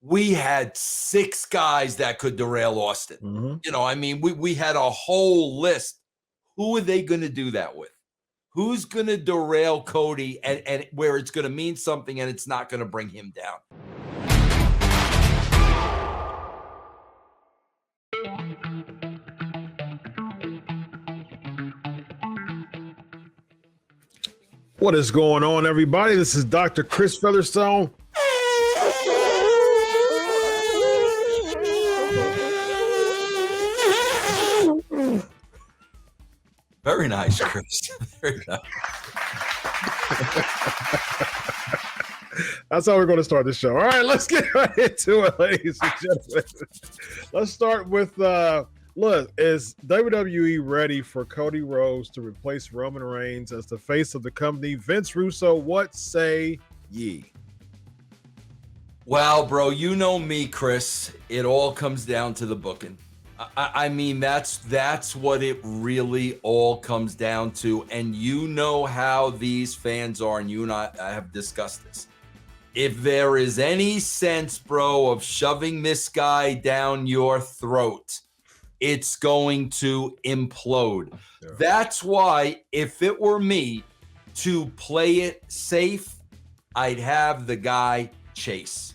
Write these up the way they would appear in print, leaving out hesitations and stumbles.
we had 6 guys that could derail Austin. Mm-hmm. You know, I mean, we had a whole list. Who are they going to do that with? Who's going to derail Cody and where it's going to mean something and it's not going to bring him down? What is going on, everybody? This is Dr. Chris Featherstone. Very nice, Chris. Very nice. That's how we're going to start the show. All right, let's get right into it, ladies and gentlemen. Let's start with, look, is WWE ready for Cody Rhodes to replace Roman Reigns as the face of the company? Vince Russo, what say ye? Well, bro, you know me, Chris. It all comes down to the booking. I mean, that's what it really all comes down to. And you know how these fans are, and you and I have discussed this. If there is any sense, bro, of shoving this guy down your throat, it's going to implode. Yeah. That's why, if it were me to play it safe, I'd have the guy chase.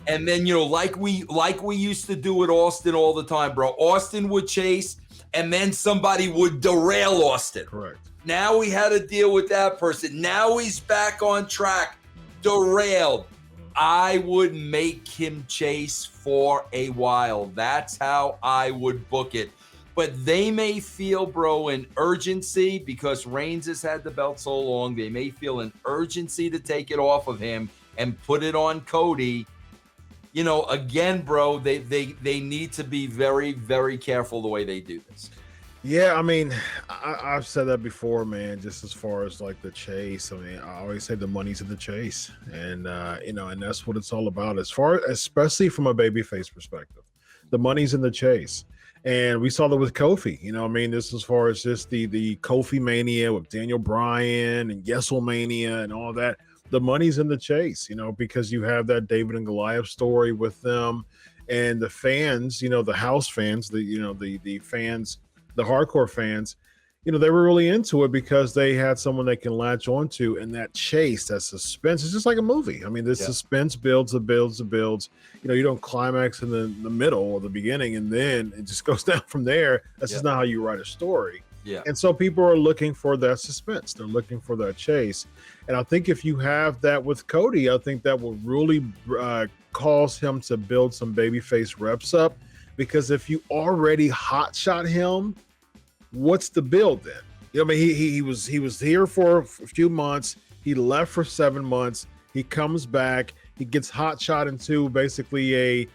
And then, you know, like we used to do with Austin all the time, bro. Austin would chase, and then somebody would derail Austin. Correct. Now we had to deal with that person. Now he's back on track. Derailed. I would make him chase for a while. That's how I would book it. But they may feel, bro, an urgency because Reigns has had the belt so long. They may feel an urgency to take it off of him and put it on Cody. You know, again, bro, they need to be very, very careful the way they do this. Yeah, I mean, I've said that before, man, just as far as like the chase. I mean, I always say the money's in the chase. And, you know, and that's what it's all about, especially from a babyface perspective. The money's in the chase. And we saw that with Kofi. You know, I mean, this as far as just the Kofi mania with Daniel Bryan and Yeselmania and all that. The money's in the chase, you know, because you have that David and Goliath story with them, and the fans, you know, the house fans, the fans, the hardcore fans, you know, they were really into it because they had someone they can latch onto, and that chase, that suspense is just like a movie. I mean, this suspense builds. You know, you don't climax in the middle or the beginning, and then it just goes down from there. That's just not how you write a story. Yeah. And so people are looking for that suspense. They're looking for that chase. And I think if you have that with Cody, I think that will really cause him to build some babyface reps up. Because if you already hotshot him, what's the build then? You know, I mean, he was here for a few months. He left for 7 months. He comes back. He gets hotshot into basically a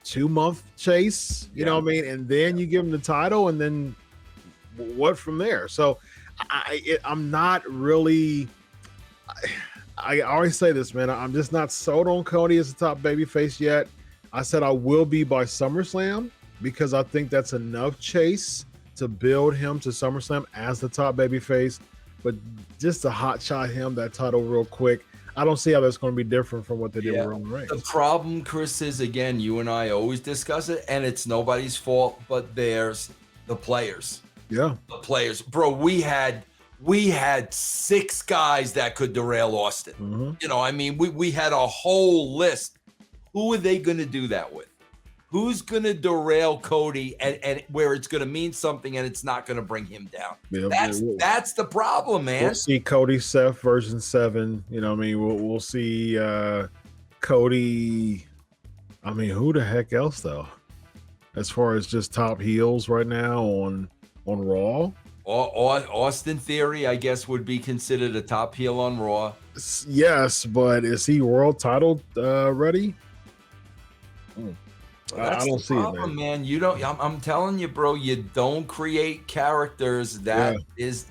2-month chase. You know what I mean? And then you give him the title, and then what from there? So I'm not really. I always say this, man. I'm just not sold on Cody as a top babyface yet. I said I will be by SummerSlam because I think that's enough chase to build him to SummerSlam as the top babyface. But just to hotshot him that title real quick, I don't see how that's going to be different from what they did with Roman Reigns. The problem, Chris, is again, you and I always discuss it, and it's nobody's fault but theirs, the players. Yeah, the players, bro. We had 6 guys that could derail Austin. Mm-hmm. You know, I mean, we had a whole list. Who are they going to do that with? Who's going to derail Cody and where it's going to mean something and it's not going to bring him down? Yeah, that's the problem, man. We'll see Cody Seth version 7. You know, what I mean, we'll see Cody. I mean, who the heck else though? As far as just top heels right now on Raw. Austin Theory, I guess, would be considered a top heel on Raw. Yes, but is he world title ready? I don't see it, man. You don't. I'm telling you, bro. You don't create characters. This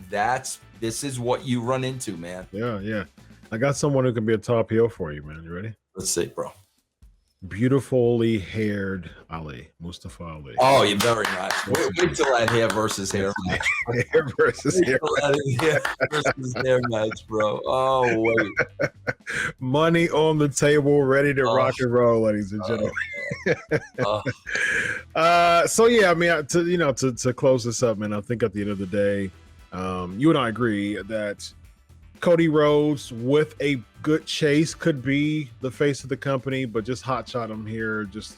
is what you run into, man. Yeah. I got someone who can be a top heel for you, man. You ready? Let's see, bro. Beautifully haired Ali, Mustafa Ali. Oh, you're very nice. Wait till that hair versus hair match. Hair versus Wait hair. till that hair versus hair match, bro. Oh, wait. Money on the table, ready to Oh, rock and roll, ladies and oh, gentlemen. oh. So yeah, I mean, to close this up, man, I think at the end of the day, you and I agree that Cody Rhodes with a good chase could be the face of the company, but just hot shot him here, just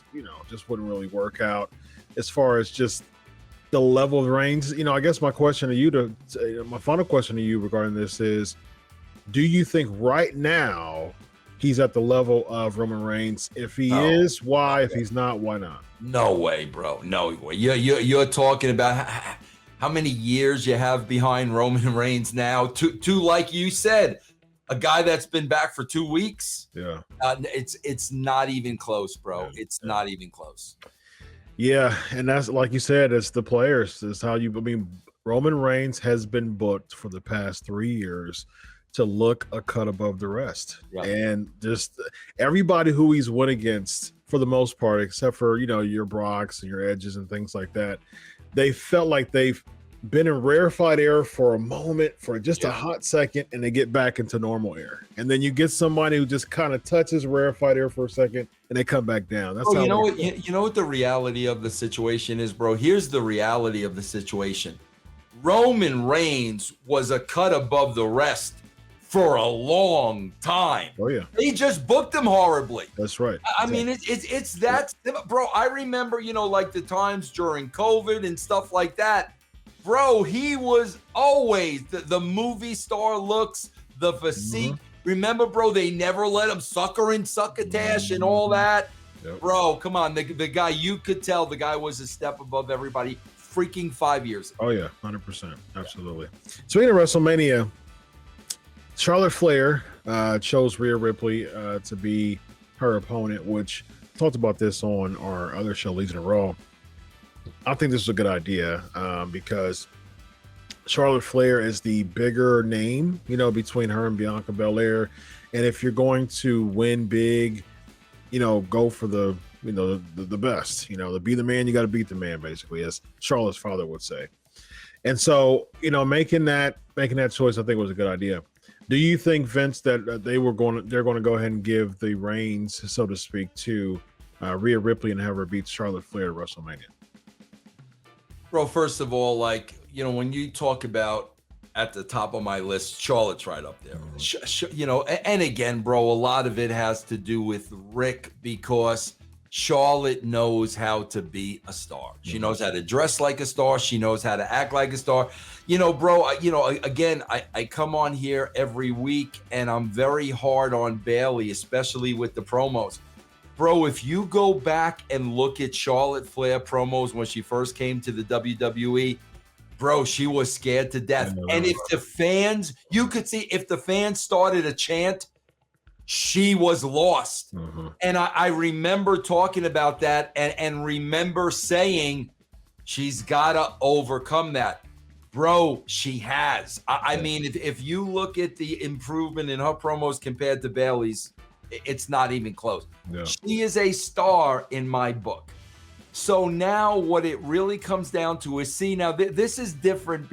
wouldn't really work out as far as just the level of reigns. I guess my question to you, my final question to you regarding this is, do you think right now he's at the level of Roman Reigns? If he is, why? If he's not, why not? No way, bro. No way. You're talking about how many years you have behind Roman Reigns now. To like you said, a guy that's been back for 2 weeks. Yeah. It's not even close, bro. It's not even close. Yeah, and that's like you said, it's the players. It's how you. I mean, Roman Reigns has been booked for the past 3 years to look a cut above the rest, and just everybody who he's went against, for the most part, except for your Brocks and your Edges and things like that, they felt like they've been in rarefied air for a moment, for just a hot second, and they get back into normal air. And then you get somebody who just kind of touches rarefied air for a second, and they come back down. That's how you know what the reality of the situation is, bro. Here's the reality of the situation. Roman Reigns was a cut above the rest for a long time. Oh yeah, they just booked him horribly. That's right. I mean, it's that, bro. I remember, like the times during COVID and stuff like that, bro. He was always the movie star looks, the physique. Remember, bro, they never let him sucker and succotash and all that. Bro, come on, the guy, you could tell the guy was a step above everybody. Freaking 5 years ago. Oh yeah, 100%, absolutely. Speaking of WrestleMania, Charlotte Flair chose Rhea Ripley to be her opponent, which talked about this on our other show, Legion of Raw. I think this is a good idea because Charlotte Flair is the bigger name, between her and Bianca Belair. And if you're going to win big, go for the best. To be the man, you got to beat the man, basically, as Charlotte's father would say. And so, making that choice, I think, was a good idea. Do you think, Vince, that they're going to go ahead and give the reins, so to speak, to Rhea Ripley and have her beat Charlotte Flair at WrestleMania? Bro, first of all, when you talk about at the top of my list, Charlotte's right up there. And again, bro, a lot of it has to do with Rick, because Charlotte knows how to be a star. She knows how to dress like a star. She knows how to act like a star. Bro, again, I come on here every week and I'm very hard on Bayley, especially with the promos. Bro, if you go back and look at Charlotte Flair promos when she first came to the WWE, bro, she was scared to death. And if the fans, you could see if the fans started a chant, she was lost. And I remember talking about that and remember saying she's got to overcome that. Bro, she has. I mean, if you look at the improvement in her promos compared to Bayley's, it's not even close. She is a star in my book. So now what it really comes down to is, see, now this is different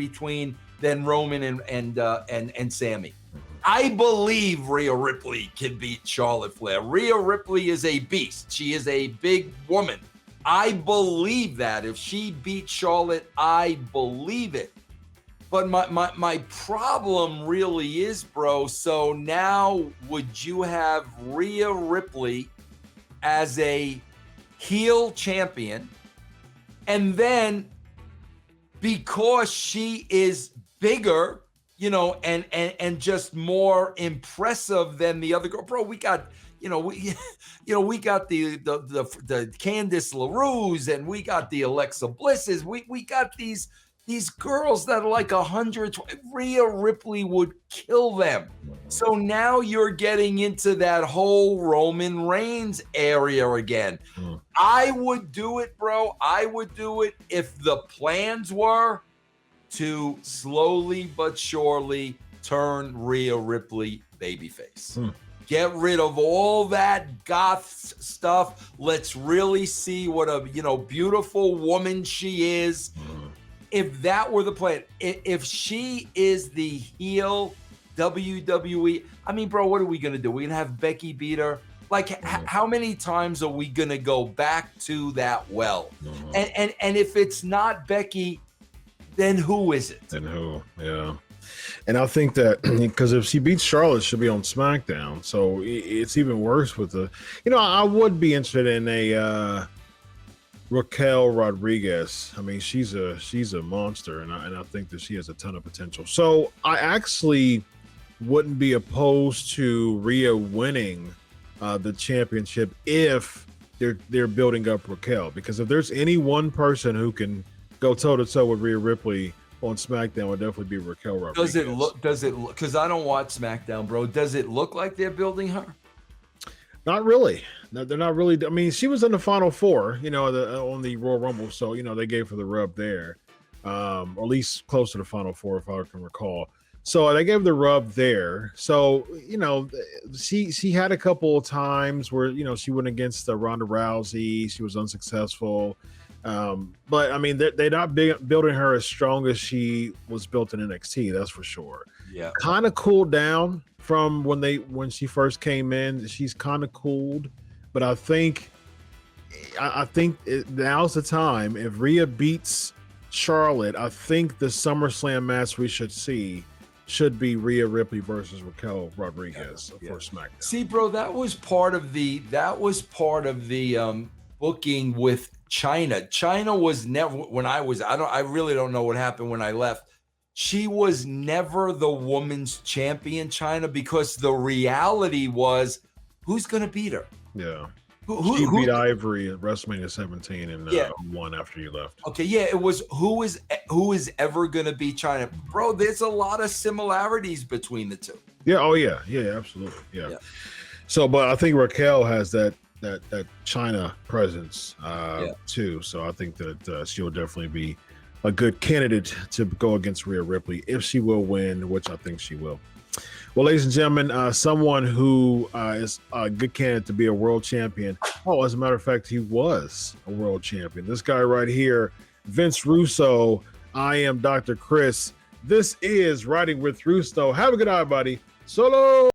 than Roman and Sammy. I believe Rhea Ripley can beat Charlotte Flair. Rhea Ripley is a beast. She is a big woman. I believe that. If she beats Charlotte, I believe it. But my problem really is, bro, so now would you have Rhea Ripley as a heel champion, and then because she is bigger, and just more impressive than the other girl, bro, we got we got the Candice LaRue's, and we got the Alexa Blisses, we got these girls that are like 100. Rhea Ripley would kill them. So now you're getting into that whole Roman Reigns area again. I would do it, bro. I would do it if the plans were to slowly but surely turn Rhea Ripley babyface. Get rid of all that goth stuff. Let's really see what a beautiful woman she is. If that were the plan, if she is the heel WWE, I mean, bro, what are we gonna do? We're gonna have Becky beat her. Like, how many times are we gonna go back to that well? And if it's not Becky, then who is it? And who? Yeah. And I think that because if she beats Charlotte, she'll be on SmackDown. So it's even worse with the, I would be interested in a Raquel Rodriguez. I mean, she's a monster, and I think that she has a ton of potential. So I actually wouldn't be opposed to Rhea winning the championship if they're building up Raquel, because if there's any one person who can go toe to toe with Rhea Ripley on SmackDown, would definitely be Raquel Rodriguez. Does it look, because I don't watch SmackDown, bro, does it look like they're building her? Not really. No, they're not really. I mean, she was in the Final Four, on the Royal Rumble, so they gave her the rub there, or at least close to the Final Four, if I can recall. So they gave the rub there. So she had a couple of times where she went against Ronda Rousey. She was unsuccessful. But I mean, they're not building her as strong as she was built in NXT. That's for sure. Yeah, kind of cooled down from when she first came in. She's kind of cooled, but I think now's the time. If Rhea beats Charlotte, I think the SummerSlam match we should see should be Rhea Ripley versus Raquel Rodriguez for SmackDown. See, bro, that was part of the booking with China. China was never, when I really don't know what happened when I left. She was never the women's champion, China, because the reality was, who's going to beat her? Yeah. She beat Ivory at WrestleMania 17 and won after you left. Okay, yeah, it was who is ever going to beat China? Bro, there's a lot of similarities between the two. Yeah, oh yeah, absolutely. Yeah. So, but I think Raquel has that China presence too. So I think that she'll definitely be a good candidate to go against Rhea Ripley if she will win, which I think she will. Well, ladies and gentlemen, someone who is a good candidate to be a world champion. Oh, as a matter of fact, he was a world champion. This guy right here, Vince Russo. I am Dr. Chris. This is Riding with Russo. Have a good night, buddy. Solo.